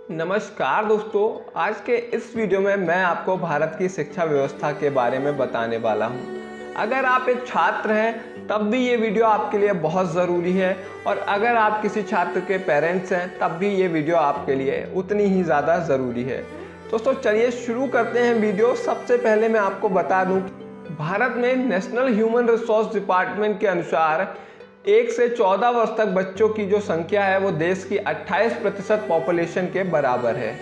नमस्कार दोस्तों, आज के इस वीडियो में मैं आपको भारत की शिक्षा व्यवस्था के बारे में बताने वाला हूं। अगर आप एक छात्र हैं तब भी ये वीडियो आपके लिए बहुत ज़रूरी है, और अगर आप किसी छात्र के पेरेंट्स हैं तब भी ये वीडियो आपके लिए उतनी ही ज़्यादा ज़रूरी है। दोस्तों चलिए शुरू करते हैं वीडियो। सबसे पहले मैं आपको बता दूं, भारत में नेशनल ह्यूमन रिसोर्स डिपार्टमेंट के अनुसार 1 से 14 वर्ष तक बच्चों की जो संख्या है वो देश की 28% पॉपुलेशन के बराबर है।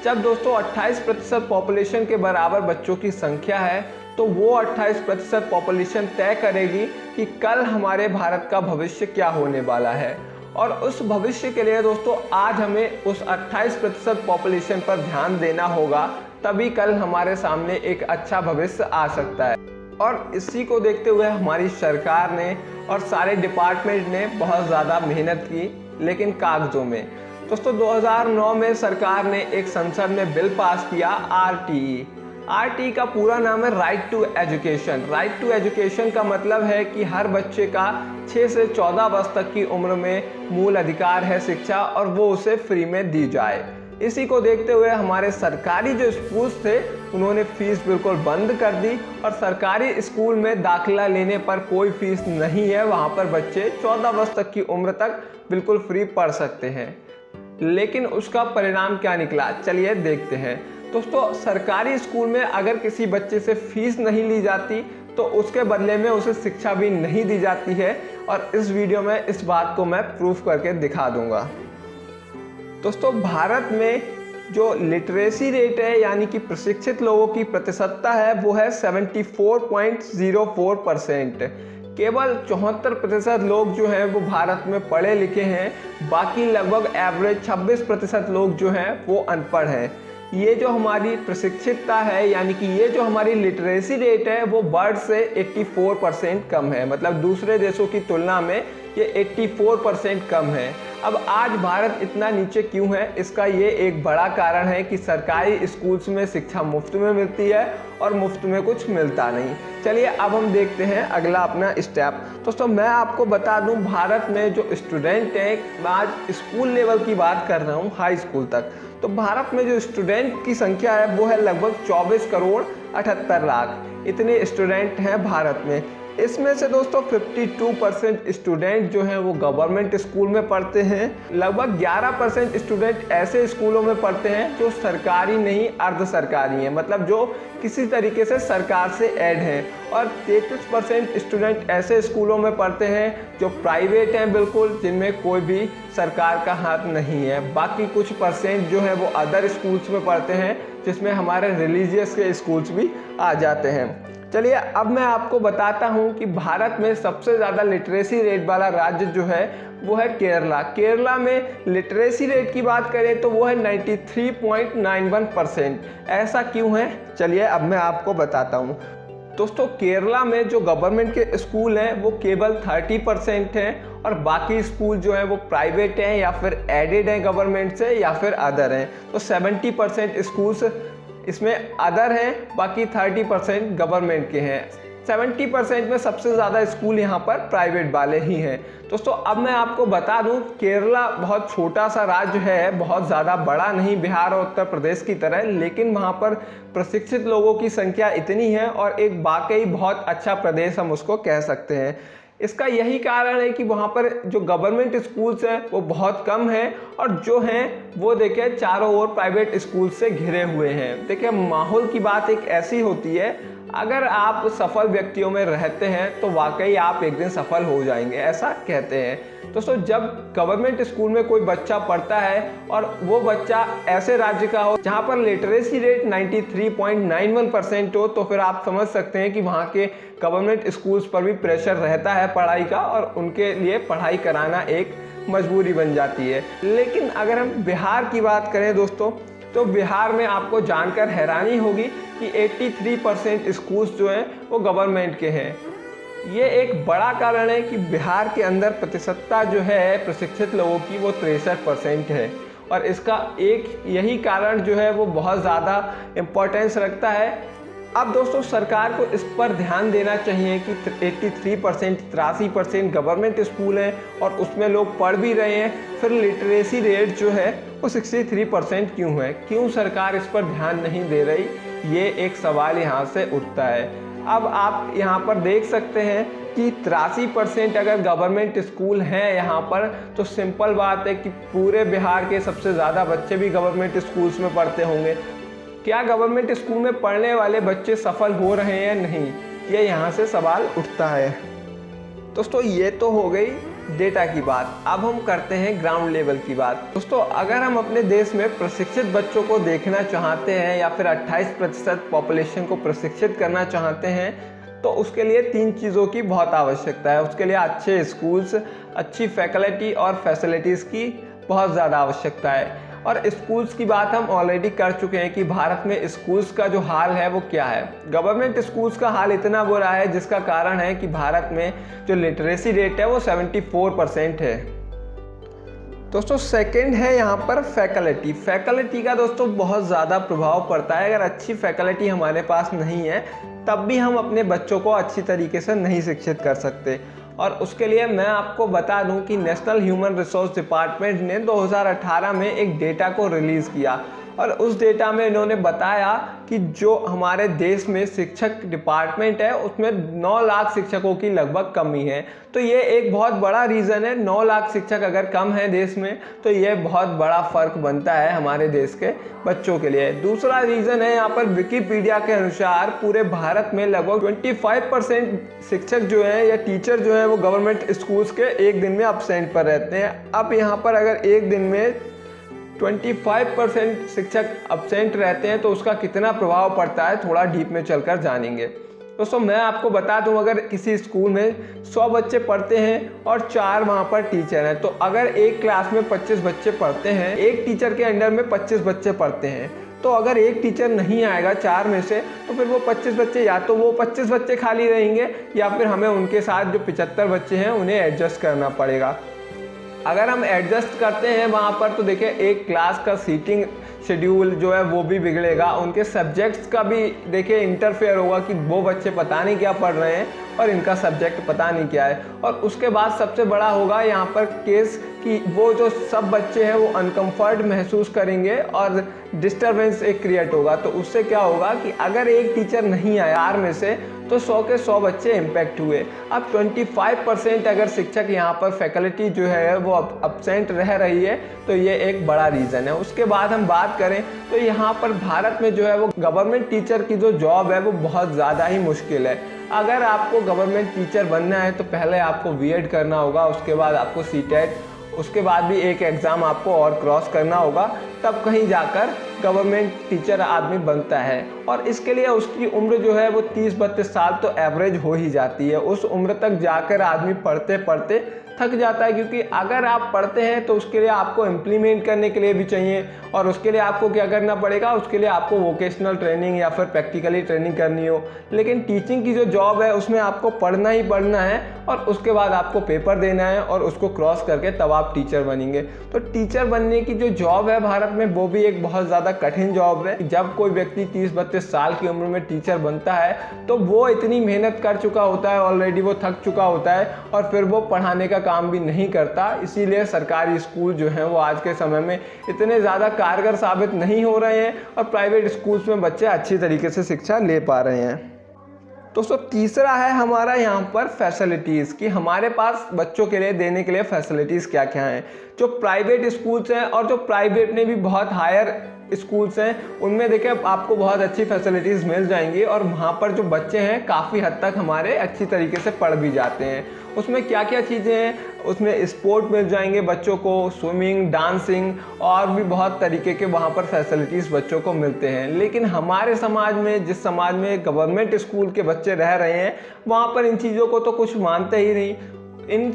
जब दोस्तों 28% पॉपुलेशन के बराबर बच्चों की संख्या है तो वो 28% पॉपुलेशन तय करेगी कि कल हमारे भारत का भविष्य क्या होने वाला है। और उस भविष्य के लिए दोस्तों आज हमें उस 28% पॉपुलेशन पर ध्यान देना होगा, तभी कल हमारे सामने एक अच्छा भविष्य आ सकता है। और इसी को देखते हुए हमारी सरकार ने और सारे डिपार्टमेंट ने बहुत ज़्यादा मेहनत की, लेकिन कागजों में। दोस्तों 2009 में सरकार ने एक संसद में बिल पास किया RTE का पूरा नाम है right to education. Right to education का मतलब है कि हर बच्चे का 6 से 14 वर्ष तक की उम्र में मूल अधिकार है शिक्षा, और वो उसे फ्री में दी जाए। इसी को देखते हुए हमारे सरकारी जो स्कूल्स थे उन्होंने फीस बिल्कुल बंद कर दी, और सरकारी स्कूल में दाखिला लेने पर कोई फीस नहीं है। वहाँ पर बच्चे 14 वर्ष तक की उम्र तक बिल्कुल फ्री पढ़ सकते हैं। लेकिन उसका परिणाम क्या निकला, चलिए देखते हैं। दोस्तों सरकारी स्कूल में अगर किसी बच्चे से फीस नहीं ली जाती तो उसके बदले में उसे शिक्षा भी नहीं दी जाती है, और इस वीडियो में इस बात को मैं प्रूफ करके दिखा दूंगा। दोस्तों भारत में जो लिटरेसी रेट है यानी कि प्रशिक्षित लोगों की प्रतिशतता है वो है 74.04%। केवल 74% लोग जो हैं वो भारत में पढ़े लिखे हैं, बाकी लगभग एवरेज 26% लोग जो हैं वो अनपढ़ हैं। ये जो हमारी प्रशिक्षितता है यानी कि ये जो हमारी लिटरेसी रेट है वो वर्ल्ड से 84% कम है, मतलब दूसरे देशों की तुलना में ये 84% कम है। अब आज भारत इतना नीचे क्यों है, इसका ये एक बड़ा कारण है कि सरकारी स्कूल्स में शिक्षा मुफ्त में मिलती है और मुफ्त में कुछ मिलता नहीं। चलिए अब हम देखते हैं अगला अपना स्टेप। दोस्तों मैं आपको बता दूं, भारत में जो स्टूडेंट हैं, मैं आज स्कूल लेवल की बात कर रहा हूं, हाई स्कूल तक, तो भारत में जो स्टूडेंट की संख्या है वो है लगभग 24 करोड़ 78 लाख। इतने स्टूडेंट हैं भारत में। इसमें से दोस्तों 52% स्टूडेंट जो हैं वो गवर्नमेंट स्कूल में पढ़ते हैं। लगभग 11% स्टूडेंट ऐसे स्कूलों में पढ़ते हैं जो सरकारी नहीं अर्ध सरकारी हैं, मतलब जो किसी तरीके से सरकार से ऐड हैं। और 33% स्टूडेंट ऐसे स्कूलों में पढ़ते हैं जो प्राइवेट हैं बिल्कुल, जिनमें कोई भी सरकार का हाथ नहीं है। बाकी कुछ परसेंट जो है वो अदर स्कूल्स में पढ़ते हैं, जिसमें हमारे रिलीजियस के स्कूल्स भी आ जाते हैं। चलिए अब मैं आपको बताता हूं कि भारत में सबसे ज़्यादा लिटरेसी रेट वाला राज्य जो है वो है केरला। केरला में लिटरेसी रेट की बात करें तो वो है 93.91%। ऐसा क्यों है, चलिए अब मैं आपको बताता हूं। दोस्तों केरला में जो गवर्नमेंट के स्कूल हैं वो केवल 30% हैं, और बाकी स्कूल जो हैं वो प्राइवेट हैं या फिर एडेड हैं गवर्नमेंट से या फिर अदर हैं। तो 70% स्कूल्स इसमें अदर हैं, बाकी 30% गवर्नमेंट के हैं। 70% में सबसे ज़्यादा स्कूल यहाँ पर प्राइवेट वाले ही हैं। दोस्तों अब मैं आपको बता दूँ, केरला बहुत छोटा सा राज्य है, बहुत ज़्यादा बड़ा नहीं बिहार और उत्तर प्रदेश की तरह, लेकिन वहाँ पर प्रशिक्षित लोगों की संख्या इतनी है और एक वाकई बहुत अच्छा प्रदेश हम उसको कह सकते हैं। इसका यही कारण है कि वहाँ पर जो गवर्नमेंट स्कूल्स हैं वो बहुत कम हैं, और जो हैं वो देखिए चारों ओर प्राइवेट स्कूल से घिरे हुए हैं। देखिए माहौल की बात एक ऐसी होती है, अगर आप सफल व्यक्तियों में रहते हैं तो वाकई आप एक दिन सफल हो जाएंगे, ऐसा कहते हैं। दोस्तों जब गवर्नमेंट स्कूल में कोई बच्चा पढ़ता है और वो बच्चा ऐसे राज्य का हो जहाँ पर लिटरेसी रेट 93.91% हो, तो फिर आप समझ सकते हैं कि वहाँ के गवर्नमेंट स्कूल्स पर भी प्रेशर रहता है पढ़ाई का, और उनके लिए पढ़ाई कराना एक मजबूरी बन जाती है। लेकिन अगर हम बिहार की बात करें दोस्तों, तो बिहार में आपको जानकर हैरानी होगी कि 83% स्कूल्स जो हैं वो गवर्नमेंट के हैं। ये एक बड़ा कारण है कि बिहार के अंदर प्रतिशतता जो है प्रशिक्षित लोगों की वो 63% है, और इसका एक यही कारण जो है वो बहुत ज़्यादा इम्पोर्टेंस रखता है अब दोस्तों सरकार को इस पर ध्यान देना चाहिए कि 83% गवर्नमेंट स्कूल हैं और उसमें लोग पढ़ भी रहे हैं, फिर लिटरेसी रेट जो है वो 63% क्यों है? क्यों सरकार इस पर ध्यान नहीं दे रही? ये एक सवाल यहाँ से उठता है। अब आप यहाँ पर देख सकते हैं कि 83% अगर गवर्नमेंट स्कूल हैं यहाँ पर, तो सिंपल बात है कि पूरे बिहार के सबसे ज़्यादा बच्चे भी गवर्नमेंट स्कूल्स में पढ़ते होंगे। क्या गवर्नमेंट स्कूल में पढ़ने वाले बच्चे सफल हो रहे हैं? नहीं, ये यहाँ से सवाल उठता है। दोस्तों ये तो हो गई डेटा की बात। अब हम करते हैं ग्राउंड लेवल की बात। दोस्तों अगर हम अपने देश में प्रशिक्षित बच्चों को देखना चाहते हैं या फिर 28% पॉपुलेशन को प्रशिक्षित करना चाहते हैं, तो उसके लिए 3 चीज़ों की बहुत आवश्यकता है। उसके लिए अच्छे स्कूल्स, अच्छी फैकल्टी और फैसिलिटीज़ की बहुत ज़्यादा आवश्यकता है। और स्कूल्स की बात हम ऑलरेडी कर चुके हैं कि भारत में स्कूल्स का जो हाल है वो क्या है। गवर्नमेंट स्कूल्स का हाल इतना बुरा है जिसका कारण है कि भारत में जो लिटरेसी रेट है वो 74% है। दोस्तों सेकंड है यहाँ पर फैकल्टी का दोस्तों बहुत ज़्यादा प्रभाव पड़ता है। अगर अच्छी फैकल्टी हमारे पास नहीं है तब भी हम अपने बच्चों को अच्छी तरीके से नहीं शिक्षित कर सकते। और उसके लिए मैं आपको बता दूं कि नेशनल ह्यूमन रिसोर्स डिपार्टमेंट ने 2018 में एक डेटा को रिलीज़ किया और उस डेटा में इन्होंने बताया कि जो हमारे देश में शिक्षक डिपार्टमेंट है उसमें 9 लाख शिक्षकों की लगभग कमी है। तो ये एक बहुत बड़ा रीज़न है। 9 लाख शिक्षक अगर कम है देश में तो ये बहुत बड़ा फ़र्क बनता है हमारे देश के बच्चों के लिए। दूसरा रीज़न है यहाँ पर विकिपीडिया के अनुसार पूरे भारत में लगभग 25% शिक्षक जो हैं या टीचर जो हैं वो गवर्नमेंट स्कूल्स के एक दिन में एब्सेंट पर रहते हैं। अब यहाँ पर अगर एक दिन में 25% शिक्षक एब्सेंट रहते हैं तो उसका कितना प्रभाव पड़ता है थोड़ा डीप में चलकर जानेंगे। दोस्तों मैं आपको बता दूं, अगर किसी स्कूल में 100 बच्चे पढ़ते हैं और 4 वहाँ पर टीचर हैं, तो अगर एक क्लास में 25 बच्चे पढ़ते हैं, एक टीचर के अंडर में 25 बच्चे पढ़ते हैं, तो अगर एक टीचर नहीं आएगा 4 में से तो फिर वो 25 बच्चे या तो वो 25 बच्चे खाली रहेंगे या फिर हमें उनके साथ जो 75 बच्चे हैं उन्हें एडजस्ट करना पड़ेगा। अगर हम एडजस्ट करते हैं वहाँ पर तो देखिए एक क्लास का सीटिंग शेड्यूल जो है वो भी बिगड़ेगा, उनके सब्जेक्ट्स का भी देखिए इंटरफेयर होगा कि वो बच्चे पता नहीं क्या पढ़ रहे हैं और इनका सब्जेक्ट पता नहीं क्या है। और उसके बाद सबसे बड़ा होगा यहाँ पर केस कि वो जो सब बच्चे हैं वो अनकम्फर्ट महसूस करेंगे और डिस्टर्बेंस एक क्रिएट होगा। तो उससे क्या होगा कि अगर एक टीचर नहीं आया 4 में से तो 100 के 100 बच्चे इम्पैक्ट हुए। अब 25% अगर शिक्षक यहाँ पर फैकल्टी जो है वो एब्सेंट रह रही है तो ये एक बड़ा रीज़न है। उसके बाद हम बात करें तो यहाँ पर भारत में जो है वो गवर्नमेंट टीचर की जो जॉब है वो बहुत ज़्यादा ही मुश्किल है। अगर आपको गवर्नमेंट टीचर बनना है तो पहले आपको बीएड करना होगा, उसके बाद आपको सीटेट, उसके बाद भी एक एग्ज़ाम आपको और क्रॉस करना होगा, तब कहीं जाकर गवर्नमेंट टीचर आदमी बनता है। और इसके लिए उसकी उम्र जो है वो 30-32 साल तो एवरेज हो ही जाती है। उस उम्र तक जाकर आदमी पढ़ते पढ़ते थक जाता है, क्योंकि अगर आप पढ़ते हैं तो उसके लिए आपको इम्प्लीमेंट करने के लिए भी चाहिए और उसके लिए आपको क्या करना पड़ेगा, उसके लिए आपको वोकेशनल ट्रेनिंग या फिर प्रैक्टिकली ट्रेनिंग करनी हो। लेकिन टीचिंग की जो जॉब है उसमें आपको पढ़ना ही पढ़ना है और उसके बाद आपको पेपर देना है और उसको क्रॉस करके तब आप टीचर बनेंगे। तो टीचर बनने की जो जॉब है भारत में वो भी एक बहुत ज़्यादा कठिन जॉब है। जब कोई व्यक्ति 30-32 साल की उम्र में टीचर बनता है तो वो इतनी मेहनत कर चुका होता है, ऑलरेडी वो थक चुका होता है और फिर वो पढ़ाने का काम भी नहीं करता। इसीलिए सरकारी स्कूल जो हैं वो आज के समय में इतने ज़्यादा कारगर साबित नहीं हो रहे हैं और प्राइवेट स्कूल्स में बच्चे अच्छी तरीके से शिक्षा ले पा रहे हैं। दोस्तों तीसरा है हमारा यहाँ पर फैसिलिटीज़, कि हमारे पास बच्चों के लिए देने के लिए फैसिलिटीज़ क्या क्या हैं। जो प्राइवेट स्कूल्स हैं और जो प्राइवेट में भी बहुत हायर स्कूल्स हैं उनमें देखिए आपको बहुत अच्छी फैसिलिटीज़ मिल जाएंगी और वहाँ पर जो बच्चे हैं काफ़ी हद तक हमारे अच्छी तरीके से पढ़ भी जाते हैं। उसमें क्या क्या चीज़ें हैं, उसमें स्पोर्ट मिल जाएंगे बच्चों को, स्विमिंग, डांसिंग और भी बहुत तरीके के वहाँ पर फैसिलिटीज़ बच्चों को मिलते हैं। लेकिन हमारे समाज में, जिस समाज में गवर्नमेंट स्कूल के बच्चे रह रहे हैं, वहाँ पर इन चीज़ों को तो कुछ मानते ही नहीं। इन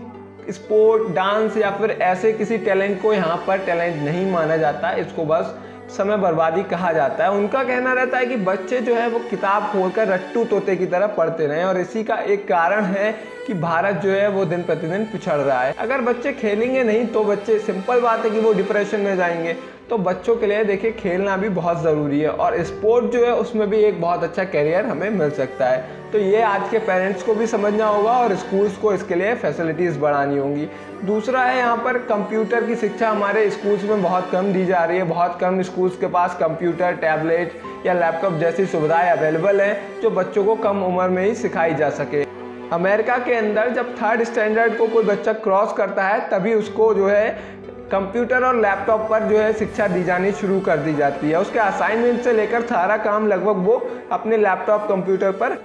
स्पोर्ट, डांस या फिर ऐसे किसी टैलेंट को यहाँ पर टैलेंट नहीं माना जाता, इसको बस समय बर्बादी कहा जाता है। उनका कहना रहता है कि बच्चे जो है वो किताब खोलकर रट्टू तोते की तरह पढ़ते रहें और इसी का एक कारण है कि भारत जो है वो दिन प्रतिदिन पिछड़ रहा है। अगर बच्चे खेलेंगे नहीं तो बच्चे, सिंपल बात है कि वो डिप्रेशन में जाएंगे। तो बच्चों के लिए देखिए खेलना भी बहुत ज़रूरी है और स्पोर्ट जो है उसमें भी एक बहुत अच्छा करियर हमें मिल सकता है। तो ये आज के पेरेंट्स को भी समझना होगा और स्कूल्स को इसके लिए फैसिलिटीज़ बढ़ानी होंगी। दूसरा है यहाँ पर कंप्यूटर की शिक्षा हमारे स्कूल्स में बहुत कम दी जा रही है। बहुत कम स्कूल्स के पास कंप्यूटर, टैबलेट या लैपटॉप जैसी सुविधाएं अवेलेबल हैं जो बच्चों को कम उम्र में ही सिखाई जा सके। अमेरिका के अंदर जब 3rd स्टैंडर्ड को कोई बच्चा क्रॉस करता है तभी उसको जो है कंप्यूटर और लैपटॉप पर जो है शिक्षा दी जानी शुरू कर दी जाती है। उसके असाइनमेंट से लेकर सारा काम लगभग वो अपने लैपटॉप कंप्यूटर पर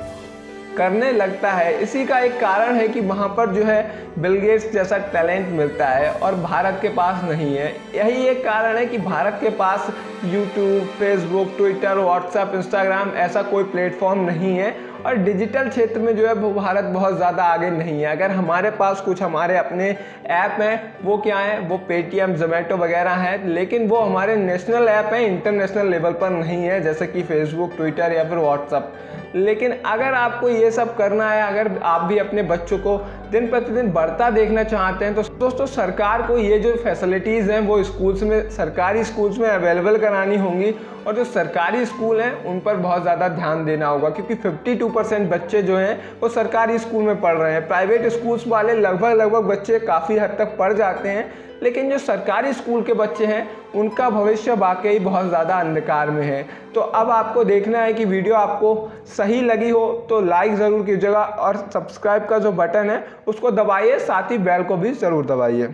करने लगता है। इसी का एक कारण है कि वहाँ पर जो है बिल गेट्स जैसा टैलेंट मिलता है और भारत के पास नहीं है। यही एक कारण है कि भारत के पास YouTube, Facebook, Twitter, WhatsApp, Instagram ऐसा कोई प्लेटफॉर्म नहीं है और डिजिटल क्षेत्र में जो है वो भारत बहुत ज़्यादा आगे नहीं है। अगर हमारे पास कुछ हमारे अपने ऐप हैं, वो क्या हैं, वो पेटीएम, जोमेटो वगैरह हैं, लेकिन वो हमारे नेशनल ऐप हैं, इंटरनेशनल लेवल पर नहीं है, जैसे कि फेसबुक, ट्विटर या फिर व्हाट्सएप। लेकिन अगर आपको ये सब करना है, अगर आप भी अपने बच्चों को दिन प्रतिदिन बढ़ता देखना चाहते हैं तो दोस्तों सरकार को ये जो फैसिलिटीज़ हैं वो स्कूल्स में, सरकारी स्कूल्स में अवेलेबल करानी होंगी और जो सरकारी स्कूल हैं उन पर बहुत ज़्यादा ध्यान देना होगा, क्योंकि 52% बच्चे जो हैं वो सरकारी स्कूल में पढ़ रहे हैं। प्राइवेट स्कूल्स वाले लगभग बच्चे काफ़ी हद तक पढ़ जाते हैं, लेकिन जो सरकारी स्कूल के बच्चे हैं उनका भविष्य वाकई बहुत ज़्यादा अंधकार में है। तो अब आपको देखना है कि वीडियो आपको सही लगी हो तो लाइक ज़रूर कीजिएगा और सब्सक्राइब का जो बटन है उसको दबाइए, साथ ही बेल को भी ज़रूर दबाइए।